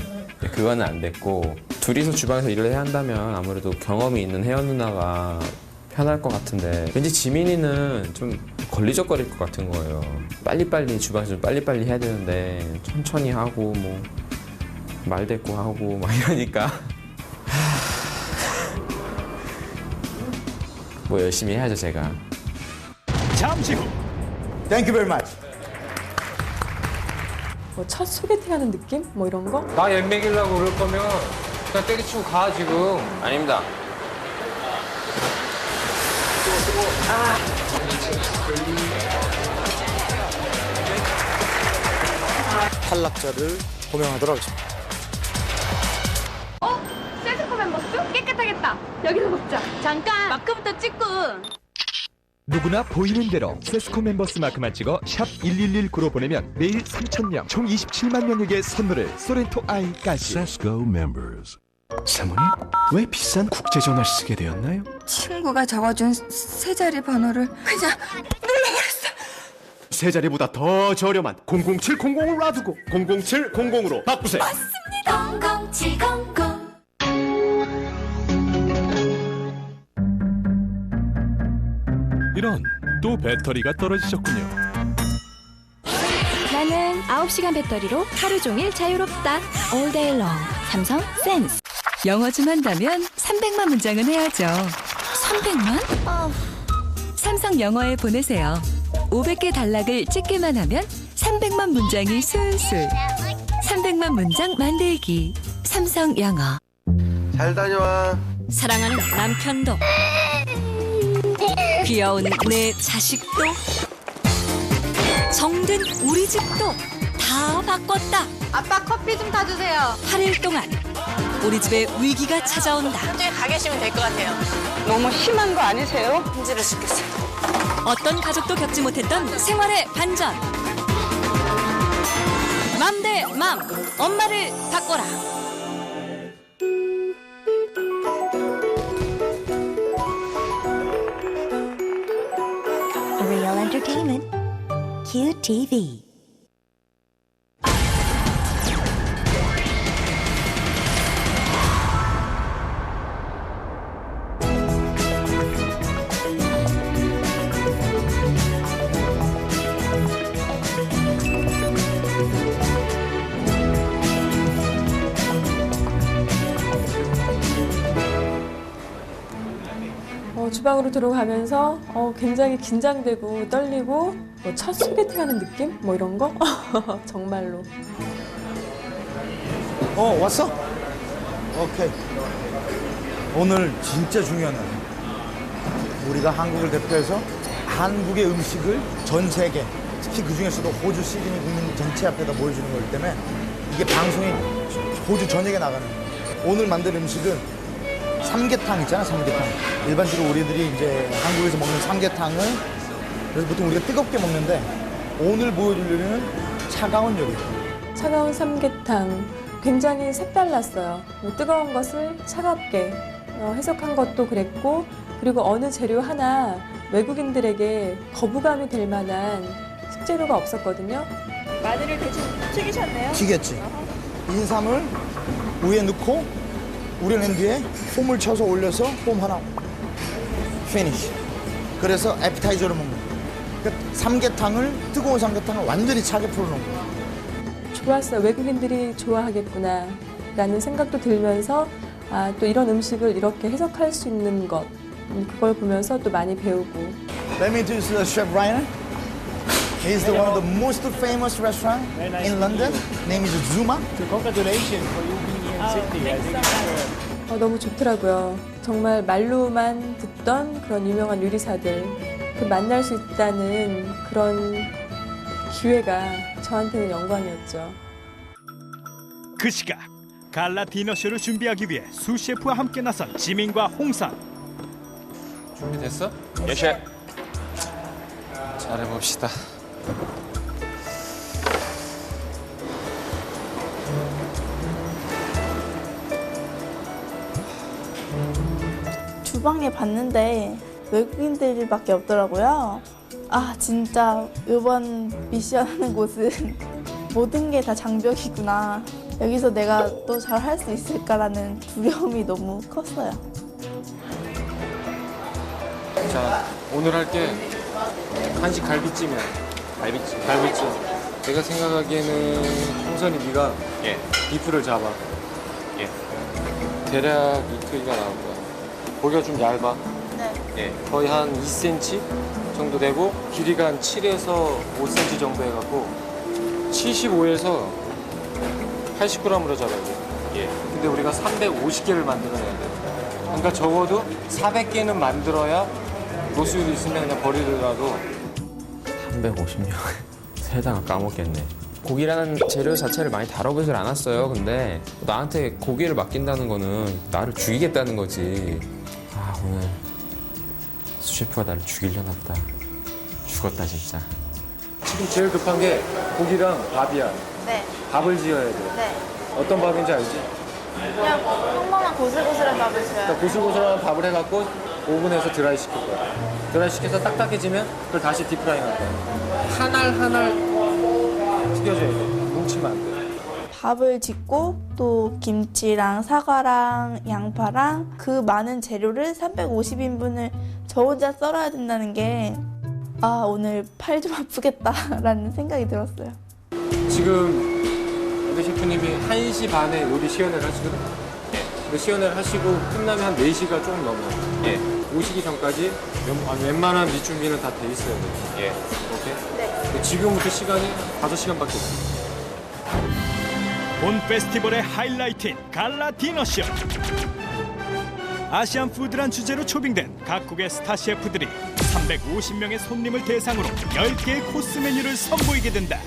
S7: 그거는 안 됐고, 둘이서 주방에서 일을 해야 한다면 아무래도 경험이 있는 혜연 누나가 편할 것 같은데 왠지 지민이는 좀 걸리적거릴 것 같은 거예요. 빨리빨리 주방에서 좀 빨리빨리 해야 되는데 천천히 하고 뭐 말대꾸 하고 막 이러니까 뭐 열심히 해야죠 제가.
S1: 잠시 후
S2: Thank you very much.
S8: 뭐 첫 소개팅하는 느낌? 뭐 이런 거?
S9: 나 연맥이려고 그럴 거면 그냥 때리치고 가 지금.
S7: 아닙니다.
S2: 탈락자를 호명하도록 하겠습니다.
S4: 세스코 멤버스? 깨끗하겠다. 여기서 먹자. 잠깐. 마크부터 찍고.
S12: 누구나 보이는 대로 세스코 멤버스 마크만 찍어 샵 1119로 보내면 매일 3,000명, 총 27만 명에게 선물을. 소렌토 아이까지.
S13: 세스코 멤버스. 사모님, 왜 비싼 국제전화를 쓰게 되었나요?
S14: 친구가 적어준 세 자리 번호를 그냥 눌러버렸어.
S13: 세 자리보다 더 저렴한 00700을 놔두고 00700으로 바꾸세요.
S14: 맞습니다. 00700.
S12: 이런, 또 배터리가 떨어지셨군요.
S15: 나는 9시간 배터리로 하루 종일 자유롭다. All day long. 삼성 센스. 영어 좀 한다면 300만 문장은 해야죠. 300만? 삼성 영어에 보내세요. 500개 단락을 찍기만 하면 300만 문장이 술술. 300만 문장 만들기. 삼성 영어.
S6: 잘 다녀와.
S15: 사랑하는 남편도, 귀여운 내 자식도, 정든 우리 집도 다 바꿨다.
S4: 아빠 커피 좀 타주세요.
S15: 8일 동안 우리 집에 위기가 찾아온다.
S16: 현장에 가 계시면 될 것 같아요. 너무 심한 거 아니세요? 힘들어 죽겠어요.
S15: 어떤 가족도 겪지 못했던 생활의 반전. 맘 대 맘, 엄마를 바꿔라.
S17: Real Entertainment, QTV.
S8: 주방으로 들어가면서 굉장히 긴장되고 떨리고 첫 소개팅하는 느낌? 뭐 이런 거? 정말로.
S2: 왔어? 오케이. 오늘 진짜 중요한 날. 우리가 한국을 대표해서 한국의 음식을 전 세계, 특히 그 중에서도 호주 시드니 국민 전체 앞에다 보여주는 거기 때문에 이게 방송이 호주 전역에 나가는 거예요. 오늘 만든 음식은 삼계탕 있잖아, 삼계탕. 일반적으로 우리들이 이제 한국에서 먹는 삼계탕을 그래서 보통 우리가 뜨겁게 먹는데 오늘 보여줄 요리는 차가운 요리.
S8: 차가운 삼계탕 굉장히 색달랐어요. 뜨거운 것을 차갑게 해석한 것도 그랬고 그리고 어느 재료 하나 외국인들에게 거부감이 될 만한 식재료가 없었거든요.
S4: 마늘을 대충 튀기셨네요?
S2: 튀겼지. 인삼을 위에 넣고 우려낸 뒤에 폼을 쳐서 올려서 폼 하나 피니쉬. 그래서 애피타이저로 먹는 거예요. 그러니까 삼계탕을 뜨거운 삼계탕을 완전히 차게 풀어놓은 거예요.
S8: 좋았어요. 외국인들이 좋아하겠구나 라는 생각도 들면서 또 이런 음식을 이렇게 해석할 수 있는 것 그걸 보면서 또 많이 배우고.
S2: Let me introduce Chef Rainer. He's the one of the most famous restaurant in London. Name is Zuma.
S18: So congratulations for you being here in Sydney. I think it's
S8: 너무 좋더라고요. 정말 말로만 듣던 그런 유명한 요리사들 그 만날 수 있다는 그런 기회가 저한테는 영광이었죠.
S1: 그 시각 갈라 디너쇼를 준비하기 위해 수셰프와 함께 나선 지민과 홍산.
S9: 준비됐어? 예, 셰프. 잘해봅시다.
S3: 주방에 봤는데 외국인들밖에 없더라고요. 아 진짜 이번 미션 하는 곳은 모든 게 다 장벽이구나. 여기서 내가 또 잘 할 수 있을까라는 두려움이 너무 컸어요.
S9: 자, 오늘 할게 한식 갈비찜이야. 갈비찜. 내가 생각하기에는 홍선이 네가 비프를 잡아. 대략 이 크기가 나올 거야. 고기가 좀 얇아.
S3: 네.
S9: 거의 한 2cm 정도 되고 길이가 한 7에서 5cm 정도 해갖고 75에서 80g으로 잡아야 돼. 근데 우리가 350개를 만들어야 돼. 그러니까 적어도 400개는 만들어야 로스유도 있으면 그냥 버리더라도
S7: 350명 세다가 까먹겠네. 고기라는 재료 자체를 많이 다뤄보질 않았어요. 근데 나한테 고기를 맡긴다는 거는 나를 죽이겠다는 거지. 아 오늘 수셰프가 나를 죽이려나 보다. 죽었다 진짜.
S9: 지금 제일 급한 게 고기랑 밥이야.
S3: 네.
S9: 밥을 지어야 돼.
S3: 네.
S9: 어떤 밥인지 알지?
S3: 그냥 평범한 고슬고슬한 밥을 줘요.
S9: 그러니까 고슬고슬한 밥을 해갖고 오븐에서 드라이 시킬 거야. 드라이 시켜서 딱딱해지면 그걸 다시 딥프라잉 할 거야. 한 알 한 알 튀겨줘야 돼. 뭉치면 안 돼.
S3: 밥을 짓고 또 김치랑 사과랑 양파랑 그 많은 재료를 350인분을 저 혼자 썰어야 된다는 게 아 오늘 팔 좀 아프겠다라는 생각이 들었어요.
S9: 지금 우리 셰프님이 1시 반에 요리 시연을 하시거든? 그 시연을 하시고 끝나면 한 4시가 조금 넘어. 오시기 전까지 웬만한 밑준비는 다 돼 있어야 돼. 오케이? 네. 지금부터 시간이 5시간밖에 없어.
S1: 본 페스티벌의 하이라이트인 갈라 디너쇼. 아시안 푸드란 주제로 초빙된 각국의 스타 셰프들이 350명의 손님을 대상으로 10개의 코스 메뉴를 선보이게 된다.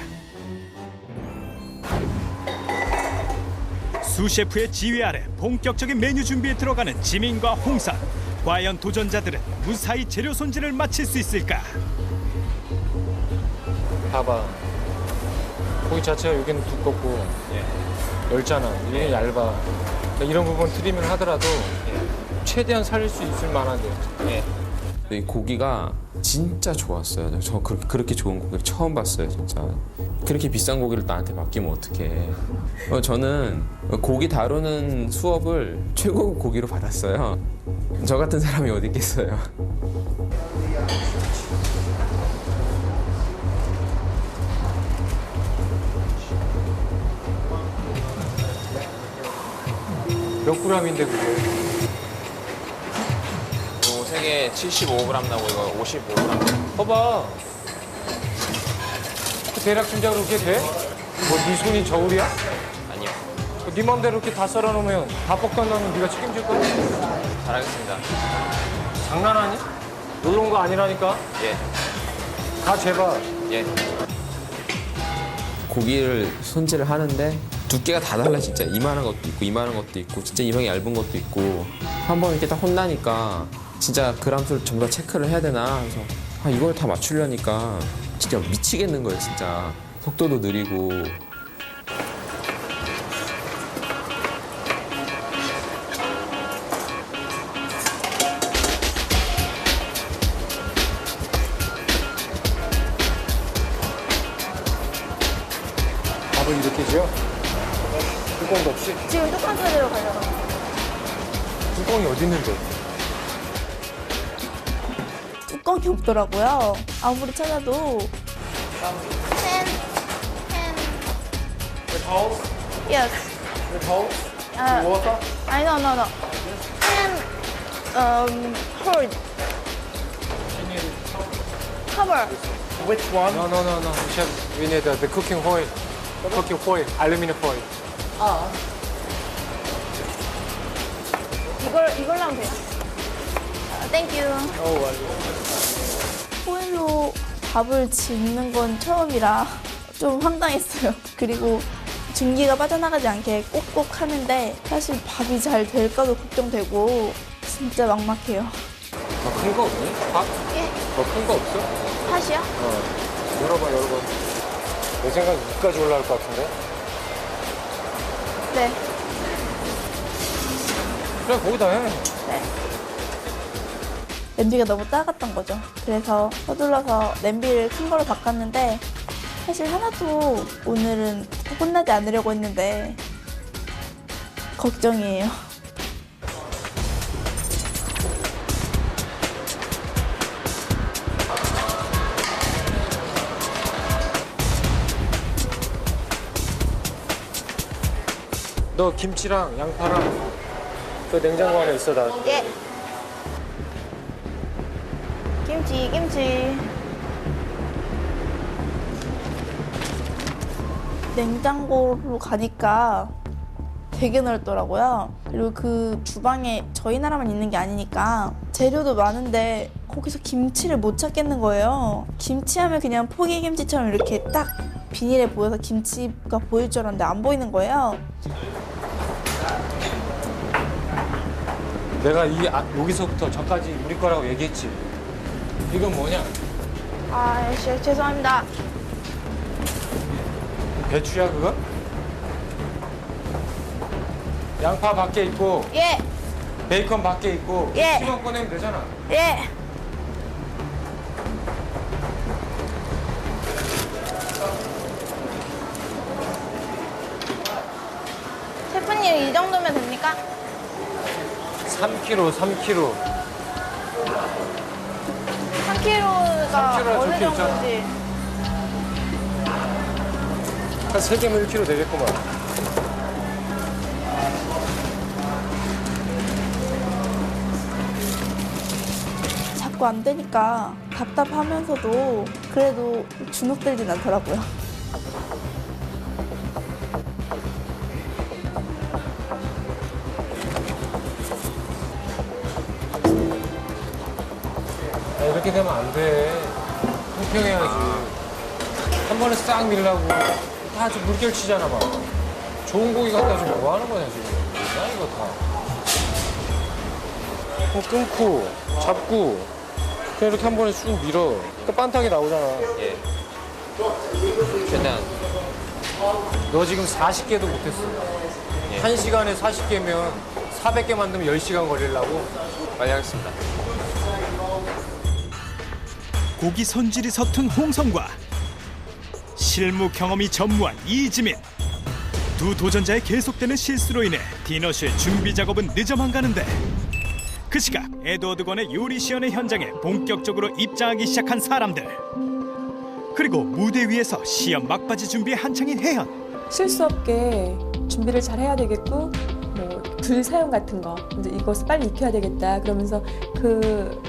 S1: 수셰프의 지휘 아래 본격적인 메뉴 준비에 들어가는 지민과 홍선. 과연 도전자들은 무사히 재료 손질을 마칠 수 있을까?
S9: 봐봐. 고기 자체가 여기는 두껍고 얇잖아. 얘는 얇아. 그러니까 이런 부분 트림을 하더라도 최대한 살릴 수 있을 만한데.
S7: 이 고기가 진짜 좋았어요. 저 그렇게 좋은 고기를 처음 봤어요, 진짜. 그렇게 비싼 고기를 나한테 맡기면 어떡해. 저는 고기 다루는 수업을 최고급 고기로 받았어요. 저 같은 사람이 어디 있겠어요.
S9: 몇 g인데 그게?
S7: 세 개 75g 나고 이거 55g.
S9: 봐봐. 그 대략 중작으로 그렇게 돼? 뭐 네 손이 저울이야?
S7: 아니요.
S9: 네 맘대로 이렇게 다 썰어놓으면 다 볶아놓으면 네가 책임질 거야?
S7: 잘하겠습니다.
S9: 장난하니? 놀러 온 거 아니라니까?
S7: 예.
S9: 다 재봐.
S7: 예. 고기를 손질을 하는데 두께가 다 달라 진짜. 이만한 것도 있고 이만한 것도 있고 진짜 이만하게 얇은 것도 있고 한 번 이렇게 딱 혼나니까 진짜 그람수를 전부 다 체크를 해야 되나 그래서 이걸 다 맞추려니까 진짜 미치겠는 거예요 진짜. 속도도 느리고.
S9: 밥을 이렇게 지어? 뚜껑도 없이?
S4: 지금 뚜껑 소리로 가려고.
S9: 뚜껑이 어디 있는데?
S3: 뚜껑이 없더라고요. 아무리 찾아도.
S9: The towel?
S3: Yes.
S9: The towel? Water?
S3: I no. And hold. Cover.
S9: Which one? No. Chef, we need the cooking foil. Cooking foil, aluminum foil.
S3: 이걸로 하면 돼요. Thank you. 호일로 밥을 짓는 건 처음이라 좀 황당했어요. 그리고 증기가 빠져나가지 않게 꼭꼭 하는데 사실 밥이 잘 될까도 걱정되고 진짜 막막해요.
S9: 큰 거 없니? 밥?
S3: 예.
S9: 큰 거 없어?
S3: 팥이요?
S9: 열어봐. 내 생각 여기까지 올라올 것 같은데?
S3: 네.
S9: 그래, 거기다 해.
S3: 네. 냄비가 너무 작았던 거죠. 그래서 서둘러서 냄비를 큰 걸로 바꿨는데 사실 하나도 오늘은 혼나지 않으려고 했는데 걱정이에요.
S9: 너 김치랑 양파랑 그 냉장고 안에 있어, 나.
S3: 예. 김치. 냉장고로 가니까 되게 넓더라고요. 그리고 그 주방에 저희 나라만 있는 게 아니니까 재료도 많은데 거기서 김치를 못 찾겠는 거예요. 김치하면 그냥 포기김치처럼 이렇게 딱 비닐에 보여서 김치가 보일 줄 알았는데 안 보이는 거예요.
S9: 내가 여기서부터 저까지 우리 거라고 얘기했지. 이건 뭐냐?
S3: 아, 죄송합니다.
S9: 배추야, 그거? 양파 밖에 있고.
S3: 예.
S9: 베이컨 밖에 있고.
S3: 예.
S9: 시간 꺼내면 되잖아.
S3: 예. 셰프님, 이 정도면 됩니까?
S9: 3kg.
S3: 3kg가 어느
S9: 적혀 있잖아.
S3: 정도인지.
S9: 한 3개면 1kg 되겠구만.
S3: 자꾸 안 되니까 답답하면서도 그래도 주눅들진 않더라고요.
S9: 이렇게 되면 안 돼. 평평해야지. 한 번에 싹 밀라고 다 물결 치잖아, 막. 좋은 고기 갖다 주면 뭐 하는 거냐, 지금. 뭐야, 이거 다. 끊고, 잡고, 그냥 이렇게 한 번에 쭉 밀어. 그러니까 빤탕이 나오잖아. 예. 최대한. 너 지금 40개도 못했어. 예. 1시간에 40개면 400개 만들면 10시간 걸리려고? 빨리 하겠습니다.
S1: 고기 손질이 서툰 홍성과 실무 경험이 전무한 이지민. 두 도전자의 계속되는 실수로 인해 디너쇼의 준비 작업은 늦어만 가는데 그 시각 에드워드 권의 요리 시연의 현장에 본격적으로 입장하기 시작한 사람들. 그리고 무대 위에서 시연 막바지 준비에 한창인 혜연.
S8: 실수 없게 준비를 잘 해야 되겠고 뭐 불 사용 같은 거 이제 이것을 빨리 익혀야 되겠다 그러면서 그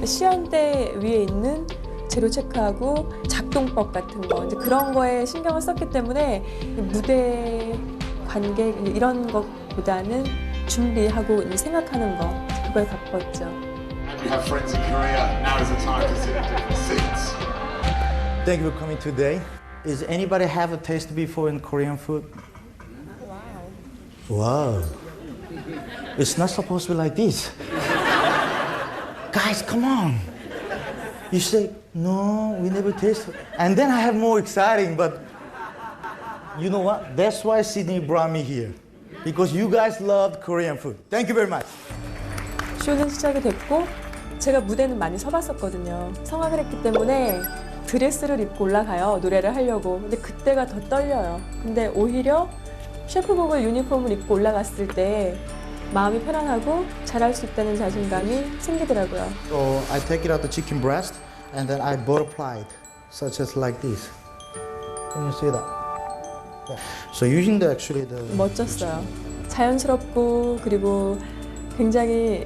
S8: 시연대 위에 있는 재료 체크하고 작동법 같은 거 이제 그런 거에 신경을 썼기 때문에 무대 관객 이런 것보다는 준비하고 이제 생각하는 거 그걸 바빴죠.
S19: We have friends in Korea. Now is the time to sit in different seats.
S2: Thank you for coming today. Is anybody have a taste before in Korean food? Wow. It's not supposed to be like this. Guys, come on. You say, no, we never tasted. And then I have more exciting, but you know what? That's why Sydney brought me here. Because you guys loved Korean food. Thank you very much.
S8: 쇼는 시작이 됐고 제가 무대는 많이 서봤었거든요. 성악을 했기 때문에 드레스를 입고 올라가요. 노래를 하려고. 근데 그때가 더 떨려요. 근데 오히려 셰프복을 유니폼을 입고 올라갔을 때 마음이 편안하고 잘할 수 있다는 자신감이 생기더라고요.
S2: So I take it out the chicken breast and then I butterfly it, such as like this. Can you see that? Yeah. So using the actually the
S8: 멋졌어요. 자연스럽고 그리고 굉장히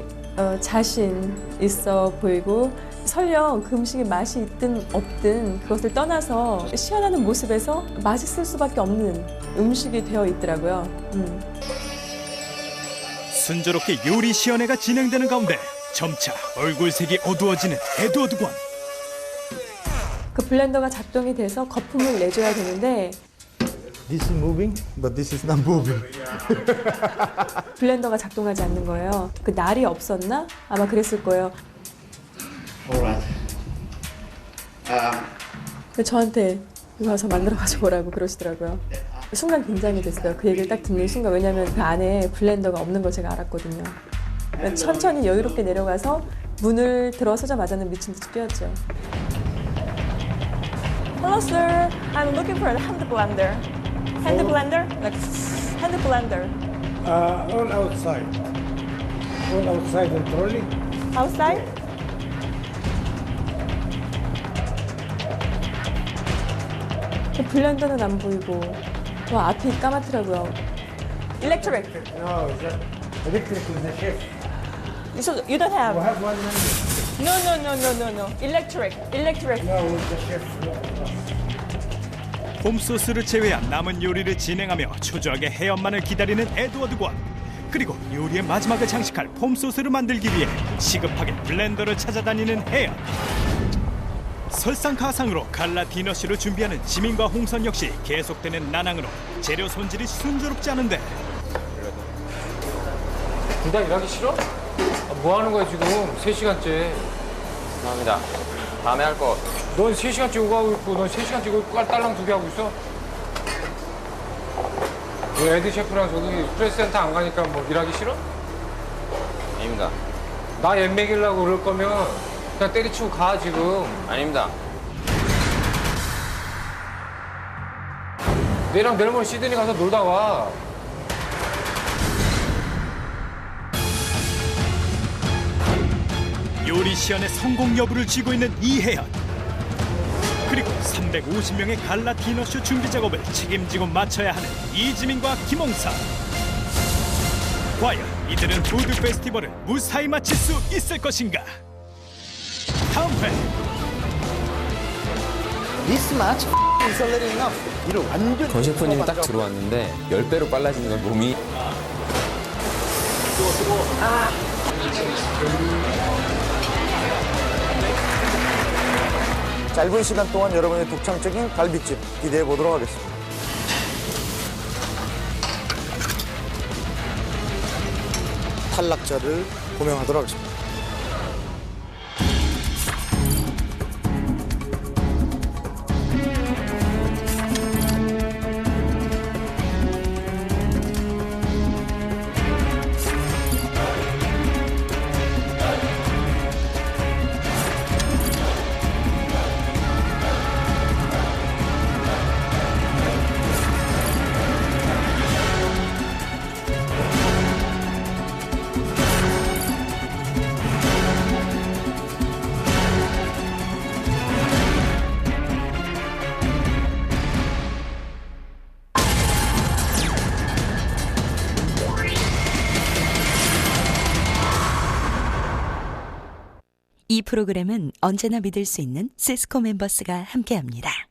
S8: 자신 있어 보이고 설령 그 음식에 맛이 있든 없든 그것을 떠나서 시연하는 모습에서 맛있을 수밖에 없는 음식이 되어 있더라고요.
S1: 순조롭게 요리 시연회가 진행되는 가운데 점차 얼굴색이 어두워지는 에드워드 권.
S8: 그 블렌더가 작동이 돼서 거품을 내줘야 되는데
S2: This is moving, but this is not moving.
S8: 블렌더가 작동하지 않는 거예요. 그 날이 없었나? 아마 그랬을 거예요.
S19: Alright.
S8: 저한테 이거 와서 만들어가지고 오라고 그러시더라고요. 순간 긴장이 됐어요. 그 얘기를 딱 듣는 순간. 왜냐하면 그 안에 블렌더가 없는 걸 제가 알았거든요. 천천히 여유롭게 내려가서 문을 들어서자마자는 미친 듯이 뛰었죠.
S11: Hello, sir. I'm looking for a hand blender. Hand blender? Like hand blender.
S18: All outside. All outside the trolley.
S11: Outside?
S8: 블렌더는 안 보이고 와 앞이 까맣더라고요.
S11: Electric.
S18: No, electric is the chef.
S11: So you don't have?
S18: We have one member.
S11: No. Electric. Electric.
S18: No, with the chef.
S1: 홈소스를 제외한 남은 요리를 진행하며 초조하게 혜연만을 기다리는 에드워드 권. 그리고 요리의 마지막을 장식할 폼소스를 만들기 위해 시급하게 블렌더를 찾아다니는 혜연. 설상가상으로 갈라 디너쇼를 준비하는 지민과 홍선 역시 계속되는 난항으로 재료 손질이 순조롭지 않은데.
S9: 둘 다 일하기 싫어? 뭐 하는 거야 지금 3시간째.
S7: 죄송합니다. 다음에 할 거.
S9: 넌 3시간째 오고 하고 있고 넌 3시간째 오고 있고 딸랑 2개 하고 있어? 너 에드 셰프랑 저기 프레스센터 안 가니까 뭐 일하기 싫어?
S7: 아닙니다.
S9: 나 앳 먹이려고 그럴 거면 그냥 때리치고 가 지금.
S7: 아닙니다.
S9: 내랑 내일 모레 시드니 가서 놀다 와.
S1: 요리 시연의 성공 여부를 쥐고 있는 이혜연. 그리고 350명의 갈라 디너쇼 준비 작업을 책임지고 마쳐야 하는 이지민과 김홍사. 과연 이들은 푸드 페스티벌을 무사히 마칠 수 있을 것인가? 다음 회.
S2: This much is already enough. 이를 완전.
S7: 권 셰프님이 딱 들어왔는데 10배로 빨라지는 건 몸이.
S2: 짧은 시간 동안 여러분의 독창적인 갈비찜 기대해 보도록 하겠습니다. 탈락자를 호명하도록 하겠습니다.
S17: 이 프로그램은 언제나 믿을 수 있는 시스코 멤버스가 함께합니다.